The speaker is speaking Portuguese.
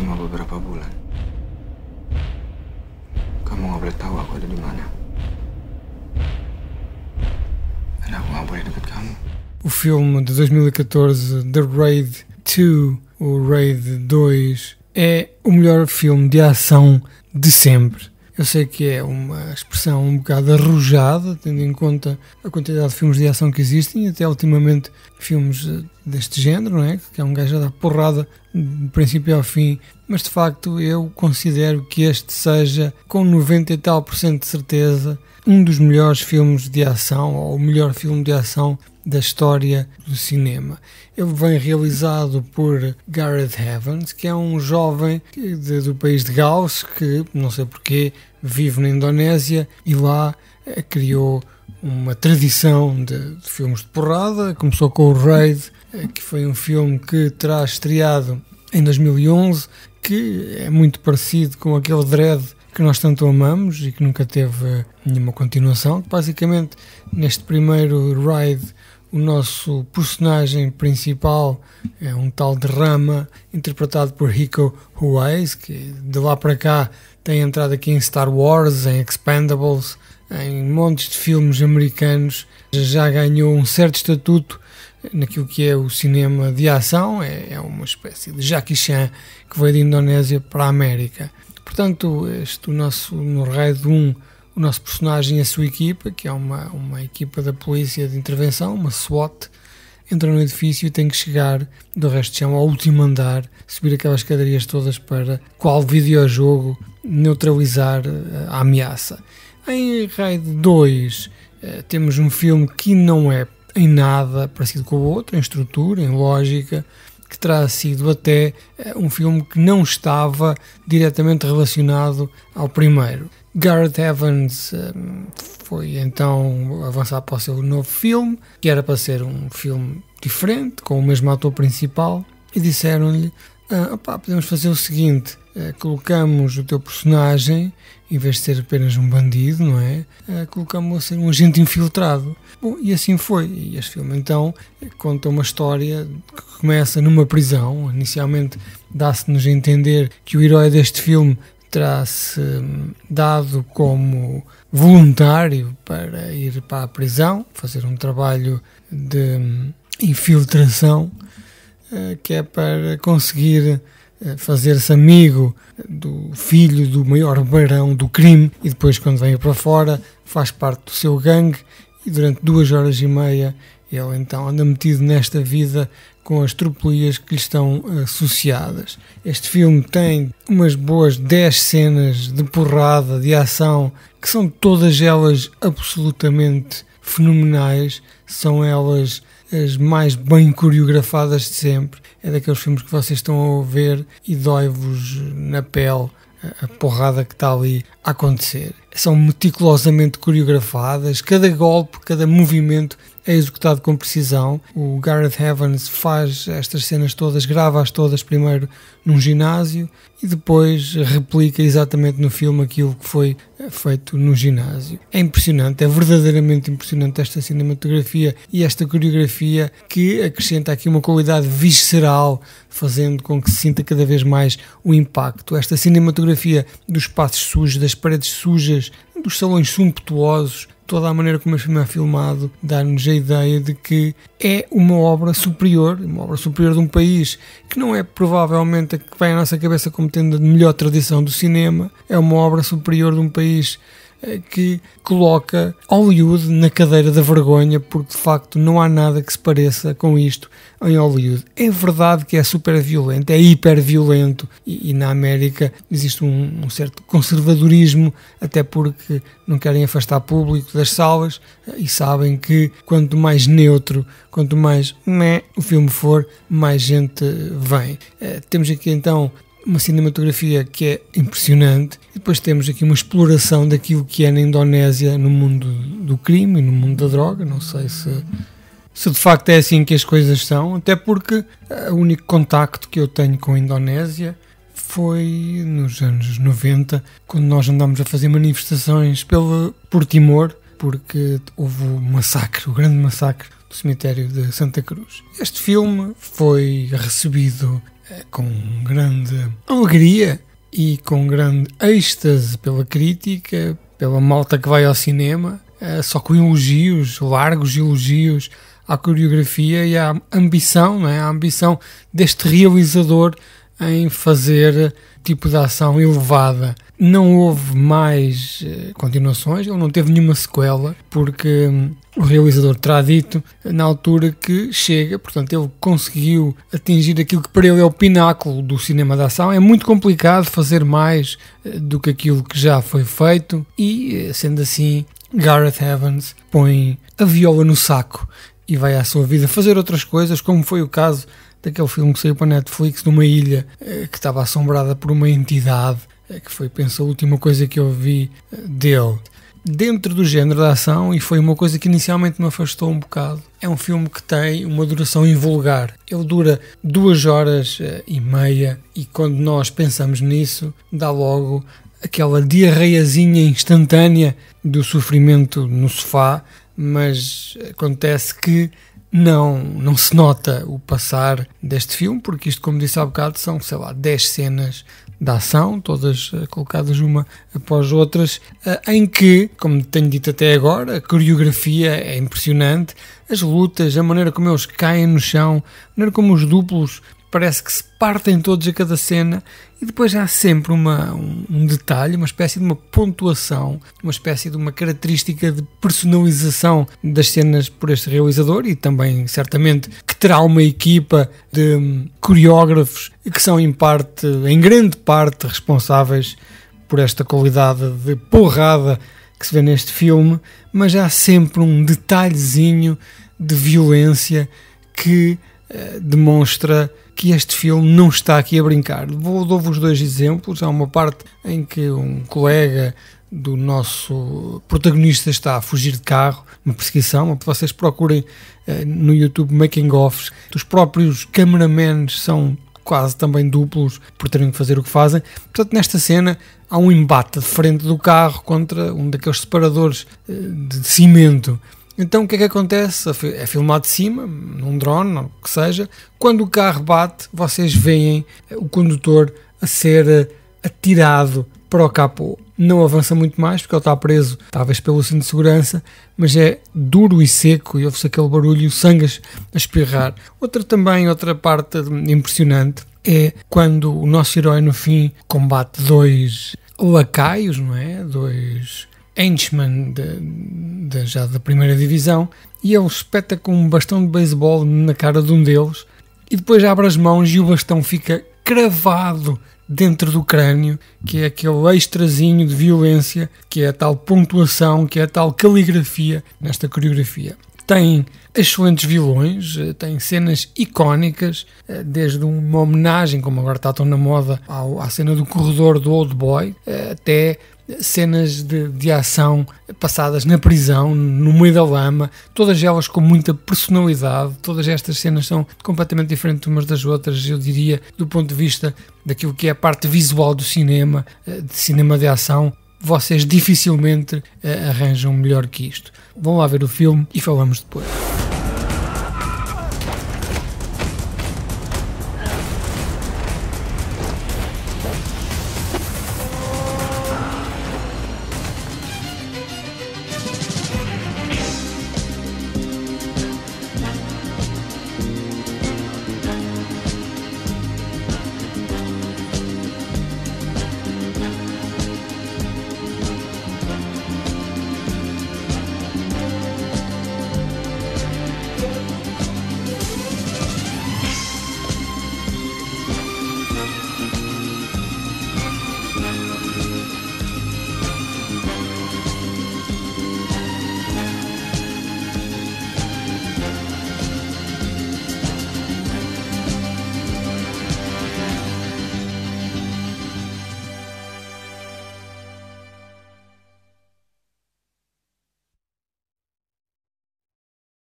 cuma beberapa bulan. Kamu nggak boleh tahu aku ada di mana. Dan aku nggak boleh dekat kamu. O filme de 2014, The Raid 2, o Raid 2, é o melhor filme de ação de sempre. Eu sei que é uma expressão um bocado arrojada, tendo em conta a quantidade de filmes de ação que existem, e até ultimamente filmes deste género, não é? Que é um gajo a dar porrada do princípio ao fim, mas de facto eu considero que este seja, com 90 e tal por cento de certeza, um dos melhores filmes de ação, ou o melhor filme de ação da história do cinema. Ele vem realizado por Gareth Evans, que é um jovem do país de Gales, que não sei porquê vive na Indonésia e lá criou uma tradição de filmes de porrada. Começou com o Raid, que foi um filme que terá estreado em 2011, que é muito parecido com aquele Dredd que nós tanto amamos e que nunca teve nenhuma continuação. Basicamente, neste primeiro Raid, o nosso personagem principal é um tal de Rama, interpretado por Iko Uwais, que de lá para cá tem entrado aqui em Star Wars, em Expendables, em montes de filmes americanos. Já ganhou um certo estatuto naquilo que é o cinema de ação. É uma espécie de Jackie Chan que veio da Indonésia para a América. Portanto, no Raid 1, o nosso personagem e a sua equipa, que é uma equipa da polícia de intervenção, uma SWAT, entra no edifício e tem que chegar do resto de chão ao último andar, subir aquelas escadarias todas para, qual videojogo, neutralizar a ameaça. Em Raid 2 temos um filme que não é em nada parecido com o outro, em estrutura, em lógica, que terá sido até um filme que não estava diretamente relacionado ao primeiro. Gareth Evans foi então avançar para o seu novo filme, que era para ser um filme diferente, com o mesmo ator principal, e disseram-lhe: podemos fazer o seguinte, colocamos o teu personagem, em vez de ser apenas um bandido, não é? Colocamos-o a ser um agente infiltrado. Bom, e assim foi. E este filme então conta uma história que começa numa prisão. Inicialmente dá-se-nos a entender que o herói deste filme terá-se dado como voluntário para ir para a prisão, fazer um trabalho de infiltração, que é para conseguir fazer-se amigo do filho do maior barão do crime, e depois, quando vem para fora, faz parte do seu gangue, e durante 2 horas e meia ele então anda metido nesta vida com as tropelias que lhe estão associadas. Este filme tem umas boas 10 cenas de porrada, de ação, que são todas elas absolutamente fenomenais, são elas as mais bem coreografadas de sempre. É daqueles filmes que vocês estão a ver e dói-vos na pele a porrada que está ali a acontecer. São meticulosamente coreografadas, cada golpe, cada movimento é executado com precisão. O Gareth Evans faz estas cenas todas, grava-as todas primeiro num ginásio e depois replica exatamente no filme aquilo que foi feito no ginásio. É impressionante, é verdadeiramente impressionante esta cinematografia e esta coreografia, que acrescenta aqui uma qualidade visceral, fazendo com que se sinta cada vez mais o impacto. Esta cinematografia dos espaços sujos, das paredes sujas, dos salões sumptuosos, toda a maneira como este filme é filmado, dá-nos a ideia de que é uma obra superior de um país que não é provavelmente a que vem à nossa cabeça como tendo a melhor tradição do cinema. É uma obra superior de um país que coloca Hollywood na cadeira da vergonha, porque de facto não há nada que se pareça com isto em Hollywood. É verdade que é super violento, é hiper violento, e na América existe um certo conservadorismo, até porque não querem afastar público das salas e sabem que quanto mais neutro, quanto mais o filme for, mais gente vem. Temos aqui então uma cinematografia que é impressionante, e depois temos aqui uma exploração daquilo que é na Indonésia, no mundo do crime e no mundo da droga. Não sei se de facto é assim que as coisas são, até porque o único contacto que eu tenho com a Indonésia foi nos anos 90, quando nós andámos a fazer manifestações por Timor, porque houve o grande massacre do cemitério de Santa Cruz. Este filme foi recebido com grande alegria e com grande êxtase pela crítica, pela malta que vai ao cinema, só com elogios, largos elogios à coreografia e à ambição, não é? A ambição deste realizador em fazer tipo de ação elevada. Não houve mais continuações, ele não teve nenhuma sequela, porque o realizador terá dito na altura que chega, portanto ele conseguiu atingir aquilo que para ele é o pináculo do cinema de ação. É muito complicado fazer mais do que aquilo que já foi feito e, sendo assim, Gareth Evans põe a viola no saco e vai à sua vida fazer outras coisas, como foi o caso daquele filme que saiu para a Netflix, de uma ilha que estava assombrada por uma entidade, que foi, penso, a última coisa que eu vi dele. Dentro do género da ação, e foi uma coisa que inicialmente me afastou um bocado, é um filme que tem uma duração invulgar. Ele dura 2 horas e meia, e quando nós pensamos nisso, dá logo aquela diarreiazinha instantânea do sofrimento no sofá, mas acontece que não se nota o passar deste filme, porque isto, como disse há bocado, são, 10 cenas de ação, todas colocadas uma após outras, em que, como tenho dito até agora, a coreografia é impressionante, as lutas, a maneira como eles caem no chão, a maneira como os duplos parece que se partem todos a cada cena, e depois há sempre um detalhe, uma espécie de uma pontuação, uma espécie de uma característica de personalização das cenas por este realizador, e também certamente que terá uma equipa de coreógrafos que são em grande parte responsáveis por esta qualidade de porrada que se vê neste filme, mas há sempre um detalhezinho de violência que demonstra que este filme não está aqui a brincar. Dou-vos 2 exemplos. Há uma parte em que um colega do nosso protagonista está a fugir de carro, uma perseguição. Vocês procurem no YouTube making-offs. Os próprios cameramans são quase também duplos por terem que fazer o que fazem. Portanto, nesta cena há um embate de frente do carro contra um daqueles separadores de cimento. Então o que é que acontece? É filmado de cima, num drone, ou o que seja. Quando o carro bate, vocês veem o condutor a ser atirado para o capô. Não avança muito mais, porque ele está preso, talvez pelo cinto de segurança, mas é duro e seco, e ouve-se aquele barulho e o sangue a espirrar. Outra parte impressionante é quando o nosso herói, no fim, combate 2 lacaios, não é? 2 henchmen já da primeira divisão, e ele espeta com um bastão de beisebol na cara de um deles, e depois abre as mãos e o bastão fica cravado dentro do crânio, que é aquele extrazinho de violência, que é a tal pontuação, que é a tal caligrafia nesta coreografia. Tem excelentes vilões, tem cenas icónicas, desde uma homenagem, como agora está tão na moda, à cena do corredor do Old Boy, até cenas de ação passadas na prisão, no meio da lama, todas elas com muita personalidade. Todas estas cenas são completamente diferentes umas das outras, eu diria, do ponto de vista daquilo que é a parte visual do cinema, de cinema de ação. Vocês dificilmente arranjam melhor que isto. Vão lá ver o filme e falamos depois.